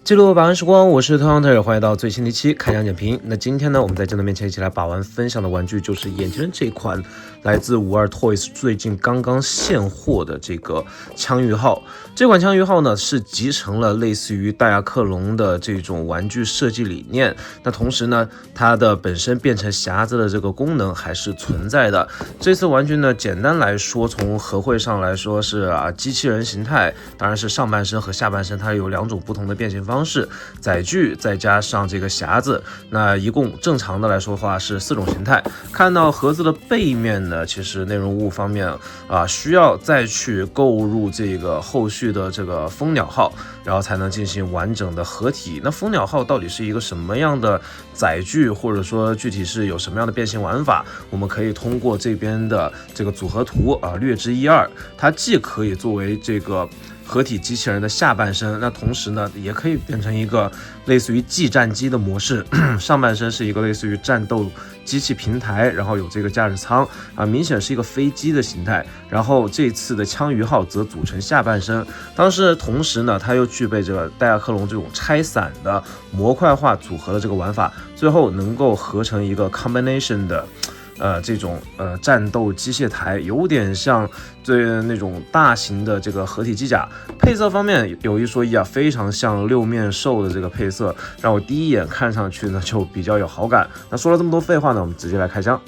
记录把玩时光，我是 Hunter， 欢迎到最新的一期开箱点评。那今天呢，我们在镜头面前一起来把玩分享的玩具就是眼前这款来自52 Toys 最近刚刚现货的这个枪鱼号。这款枪鱼号呢是集成了类似于戴亚克隆的这种玩具设计理念，那同时呢，它的本身变成匣子的这个功能还是存在的。这次玩具呢，简单来说，从合绘上来说是机器人形态，当然是上半身和下半身它有两种不同的变形方式，载具再加上这个匣子，那一共正常的来说的话是4种形态。看到盒子的背面呢，其实内容物方面需要再去购入这个后续的这个蜂鸟号，然后才能进行完整的合体。那蜂鸟号到底是一个什么样的载具，或者说具体是有什么样的变形玩法，我们可以通过这边的这个组合图略知一二。它既可以作为这个合体机器人的下半身，那同时呢，也可以变成一个类似于技战机的模式，上半身是一个类似于战斗机器平台，然后有这个驾驶舱明显是一个飞机的形态。然后这次的枪鱼号则组成下半身，同时呢，它又具备这个戴亚克隆这种拆散的模块化组合的这个玩法，最后能够合成一个 combination 的这种战斗机械台，有点像那种大型的这个合体机甲。配色方面有一说一非常像六面兽的这个配色，让我第一眼看上去呢就比较有好感。那说了这么多废话呢，我们直接来开箱。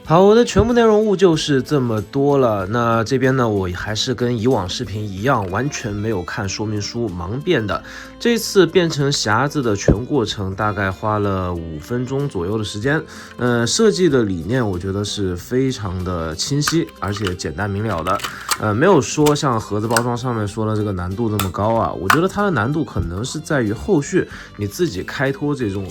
好，我的全部内容物就是这么多了。那这边呢，我还是跟以往视频一样，完全没有看说明书，盲变的。这次变成匣子的全过程大概花了5分钟左右的时间。设计的理念我觉得是非常的清晰，而且简单明了的。没有说像盒子包装上面说的这个难度那么高我觉得它的难度可能是在于后续你自己开拓这种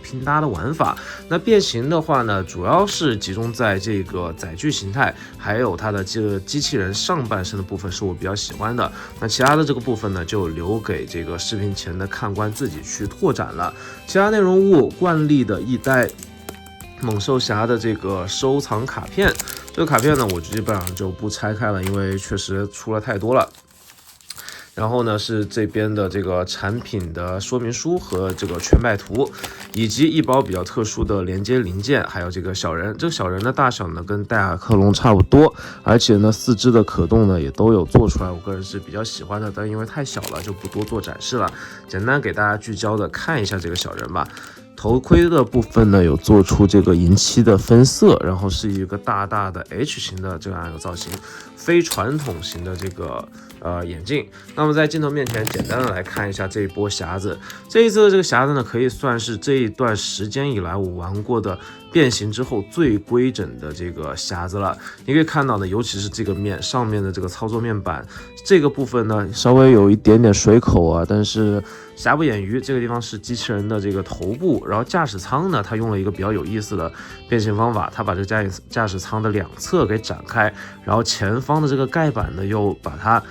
拼搭的玩法。那变形的话呢，主要是集中在这个载具形态，还有它的这个机器人上半身的部分是我比较喜欢的。那其他的这个部分呢，就留给这个视频前的看官自己去拓展了。其他内容物惯例的一代猛兽侠的这个收藏卡片，这个卡片呢，我基本上就不拆开了，因为确实出了太多了。然后呢，是这边的这个产品的说明书和这个全摆图，以及一包比较特殊的连接零件，还有这个小人。这个小人的大小呢，跟戴亚克隆差不多，而且呢，4肢的可动呢也都有做出来，我个人是比较喜欢的，但因为太小了，就不多做展示了。简单给大家聚焦的看一下这个小人吧。头盔的部分呢，有做出这个银漆的分色，然后是一个大大的 H 型的这样一个造型，非传统型的这个眼镜。那么在镜头面前简单的来看一下这一波匣子，这一次的这个匣子呢，可以算是这一段时间以来我玩过的变形之后最规整的这个匣子了。你可以看到呢，尤其是这个面上面的这个操作面板这个部分呢，稍微有一点点水口但是瑕不掩瑜，这个地方是机器人的这个头部。然后驾驶舱呢，它用了一个比较有意思的变形方法，它把这个驾驶舱的两侧给展开，然后前方的这个盖板呢又把它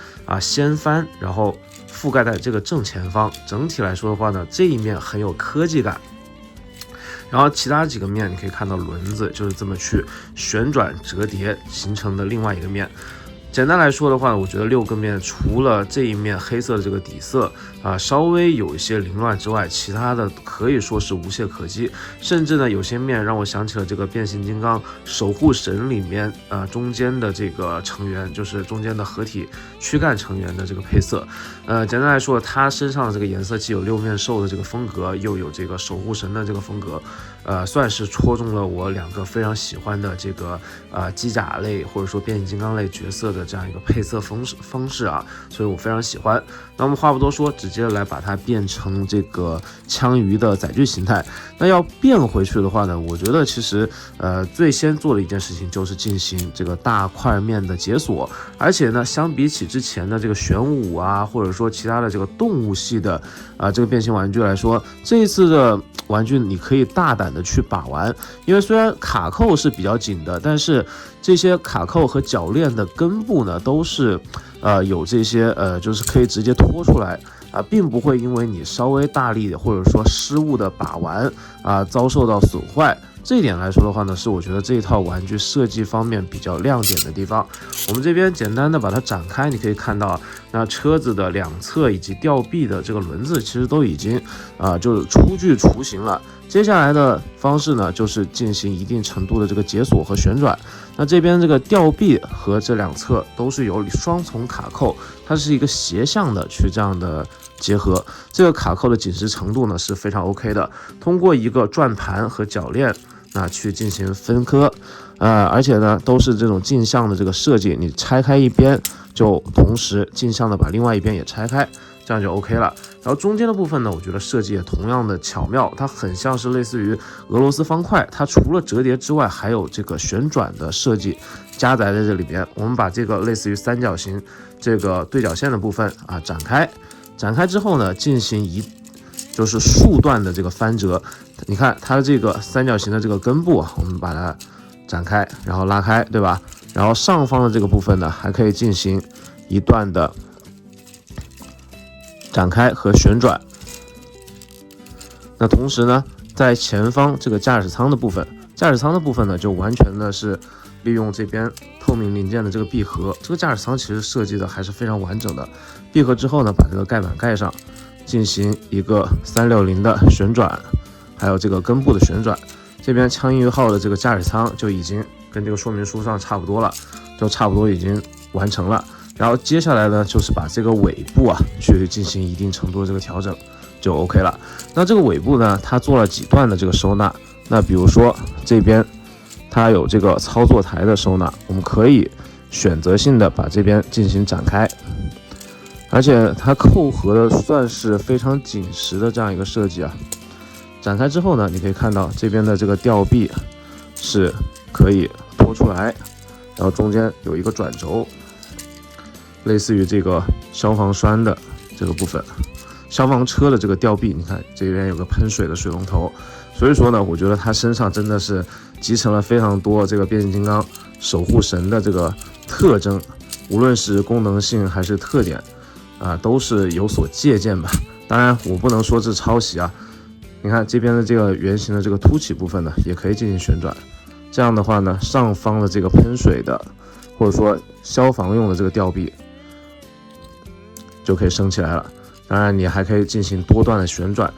掀翻，然后覆盖在这个正前方。整体来说的话呢，这一面很有科技感。然后其他几个面你可以看到轮子就是这么去旋转折叠形成的另外一个面。简单来说的话，我觉得6个面除了这一面黑色的这个底色稍微有一些凌乱之外，其他的可以说是无懈可击。甚至呢，有些面让我想起了这个变形金刚守护神里面中间的这个成员，就是中间的合体躯干成员的这个配色。简单来说，它身上的这个颜色既有六面兽的这个风格，又有这个守护神的这个风格，算是戳中了我2个非常喜欢的这个机甲类或者说变形金刚类角色的这样一个配色方式所以我非常喜欢。那我们话不多说，直接来把它变成这个枪鱼的载具形态。那要变回去的话呢，我觉得其实最先做的一件事情就是进行这个大块面的解锁。而且呢，相比起之前的这个玄武或者说其他的这个动物系的这个变形玩具来说，这一次的玩具你可以大胆的去把玩。因为虽然卡扣是比较紧的，但是这些卡扣和铰链的根部呢都是有这些就是可以直接拖出来并不会因为你稍微大力的或者说失误的把玩遭受到损坏。这一点来说的话呢，是我觉得这一套玩具设计方面比较亮点的地方。我们这边简单的把它展开，你可以看到，那车子的两侧以及吊臂的这个轮子其实都已经就是初具雏形了。接下来的方式呢，就是进行一定程度的这个解锁和旋转。那这边这个吊臂和这两侧都是有双重卡扣，它是一个斜向的去这样的结合。这个卡扣的紧实程度呢是非常 OK 的，通过一个转盘和铰链去进行分割，而且呢都是这种镜像的这个设计，你拆开一边就同时镜像的把另外一边也拆开，这样就 OK 了。然后中间的部分呢，我觉得设计也同样的巧妙，它很像是类似于俄罗斯方块，它除了折叠之外，还有这个旋转的设计加载在这里边。我们把这个类似于三角形这个对角线的部分展开之后呢，进行就是数段的这个翻折。你看它的这个三角形的这个根部我们把它展开，然后拉开，对吧？然后上方的这个部分呢，还可以进行一段的展开和旋转。那同时呢，在前方这个驾驶舱的部分呢，就完全的是利用这边透明零件的这个闭合。这个驾驶舱其实设计的还是非常完整的。闭合之后呢，把这个盖板盖上，进行一个360的旋转，还有这个根部的旋转。这边枪1号的这个驾驶舱就已经跟这个说明书上差不多了，就差不多已经完成了。然后接下来呢，就是把这个尾部去进行一定程度的这个调整，就 OK 了。那这个尾部呢，它做了几段的这个收纳。那比如说这边它有这个操作台的收纳，我们可以选择性的把这边进行展开，而且它扣合的算是非常紧实的这样一个设计。展开之后呢，你可以看到这边的这个吊臂是可以拖出来，然后中间有一个转轴，类似于这个消防栓的这个部分，消防车的这个吊臂，你看这边有个喷水的水龙头。所以说呢，我觉得它身上真的是集成了非常多这个变形金刚守护神的这个特征，无论是功能性还是特点都是有所借鉴吧。当然我不能说是抄袭你看这边的这个圆形的这个凸起部分呢，也可以进行旋转。这样的话呢，上方的这个喷水的或者说消防用的这个吊臂就可以升起来了。当然你还可以进行多段的旋转。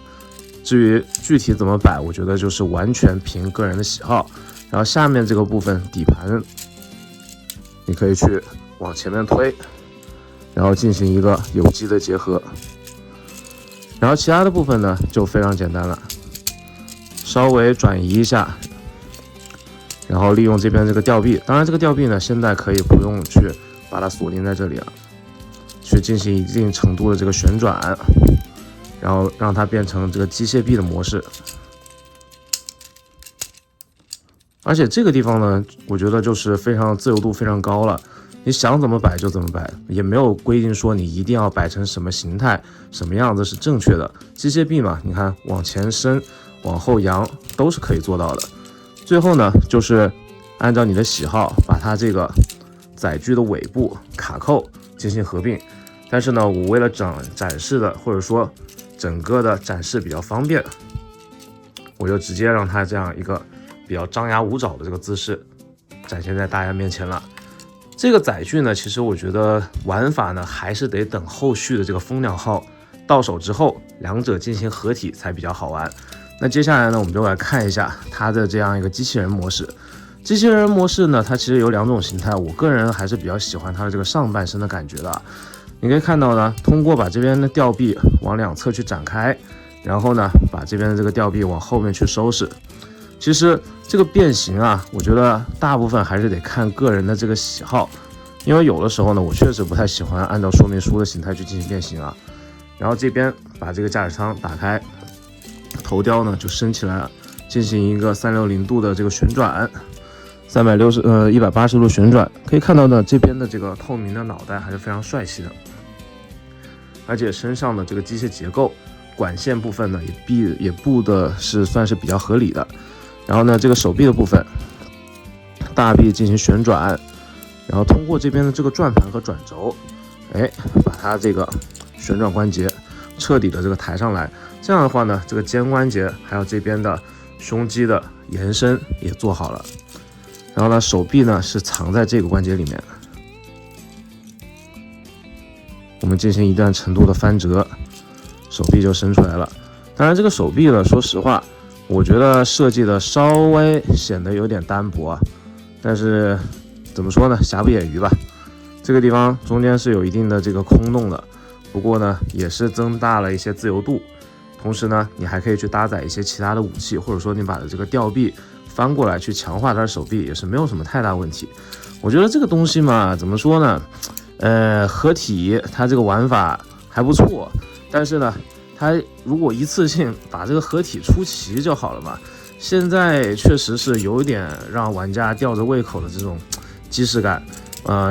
至于具体怎么摆，我觉得就是完全凭个人的喜好。然后下面这个部分底盘，你可以去往前面推，然后进行一个有机的结合。然后其他的部分呢就非常简单了，稍微转移一下，然后利用这边这个吊臂。当然这个吊臂呢现在可以不用去把它锁定在这里了，去进行一定程度的这个旋转，然后让它变成这个机械臂的模式。而且这个地方呢，我觉得就是非常自由度非常高了，你想怎么摆就怎么摆，也没有规定说你一定要摆成什么形态、什么样子是正确的。机械臂嘛，你看往前伸、往后扬都是可以做到的。最后呢，就是按照你的喜好，把它这个载具的尾部卡扣进行合并。但是呢，我为了展示的或者说整个的展示比较方便，我就直接让它这样一个比较张牙舞爪的这个姿势展现在大家面前了。这个载具呢，其实我觉得玩法呢还是得等后续的这个蜂鸟号到手之后，两者进行合体才比较好玩。那接下来呢，我们就来看一下它的这样一个机器人模式。机器人模式呢，它其实有两种形态，我个人还是比较喜欢它的这个上半身的感觉的。你可以看到呢，通过把这边的吊臂往两侧去展开，然后呢，把这边的这个吊臂往后面去收拾。其实这个变形我觉得大部分还是得看个人的这个喜好，因为有的时候呢，我确实不太喜欢按照说明书的形态去进行变形然后这边把这个驾驶舱打开，头雕呢就升起来了，进行一个360度的这个旋转，180度旋转。可以看到呢，这边的这个透明的脑袋还是非常帅气的，而且身上的这个机械结构、管线部分呢也布的是算是比较合理的。然后呢，这个手臂的部分，大臂进行旋转，然后通过这边的这个转盘和转轴，把它这个旋转关节彻底的这个抬上来。这样的话呢，这个肩关节还有这边的胸肌的延伸也做好了，然后呢，手臂呢是藏在这个关节里面，我们进行一定程度的翻折，手臂就伸出来了。当然，这个手臂呢，说实话，我觉得设计的稍微显得有点单薄啊，但是怎么说呢，瑕不掩瑜吧。这个地方中间是有一定的这个空洞的，不过呢，也是增大了一些自由度。同时呢，你还可以去搭载一些其他的武器，或者说你把这个吊臂翻过来去强化它的手臂，也是没有什么太大问题。我觉得这个东西嘛，怎么说呢？合体它这个玩法还不错，但是呢，它如果一次性把这个合体出齐就好了嘛。现在确实是有点让玩家吊着胃口的这种即视感。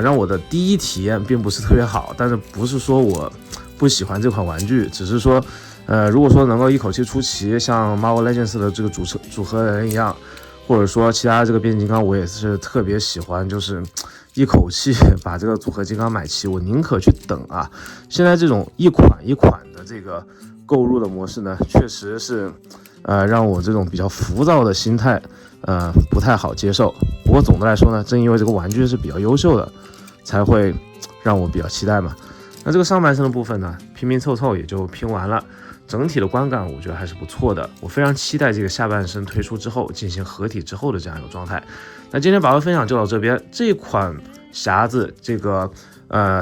让我的第一体验并不是特别好，但是不是说我不喜欢这款玩具，只是说，如果说能够一口气出齐，像 Marvel Legends 的这个组合人一样，或者说其他这个变形金刚，我也是特别喜欢，就是一口气把这个组合金刚买齐，我宁可去等啊。现在这种一款一款的这个购入的模式呢，确实是，让我这种比较浮躁的心态，不太好接受。不过总的来说呢，正因为这个玩具是比较优秀的，才会让我比较期待嘛。那这个上半身的部分呢，拼拼凑凑也就拼完了，整体的观感我觉得还是不错的。我非常期待这个下半身推出之后进行合体之后的这样一个状态。那今天把玩分享就到这边，这款匣子这个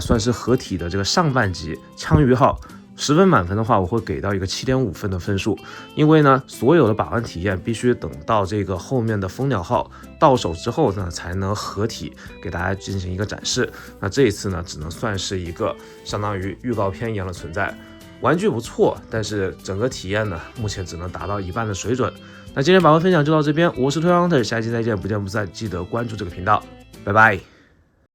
算是合体的这个上半集枪鱼号。10分满分的话，我会给到一个7.5分的分数，因为呢，所有的把玩体验必须等到这个后面的蜂鸟号到手之后呢，才能合体给大家进行一个展示。那这一次呢，只能算是一个相当于预告片一样的存在。玩具不错，但是整个体验呢，目前只能达到一半的水准。那今天把玩分享就到这边，我是推 Hunter， 下期再见，不见不散，记得关注这个频道，拜拜。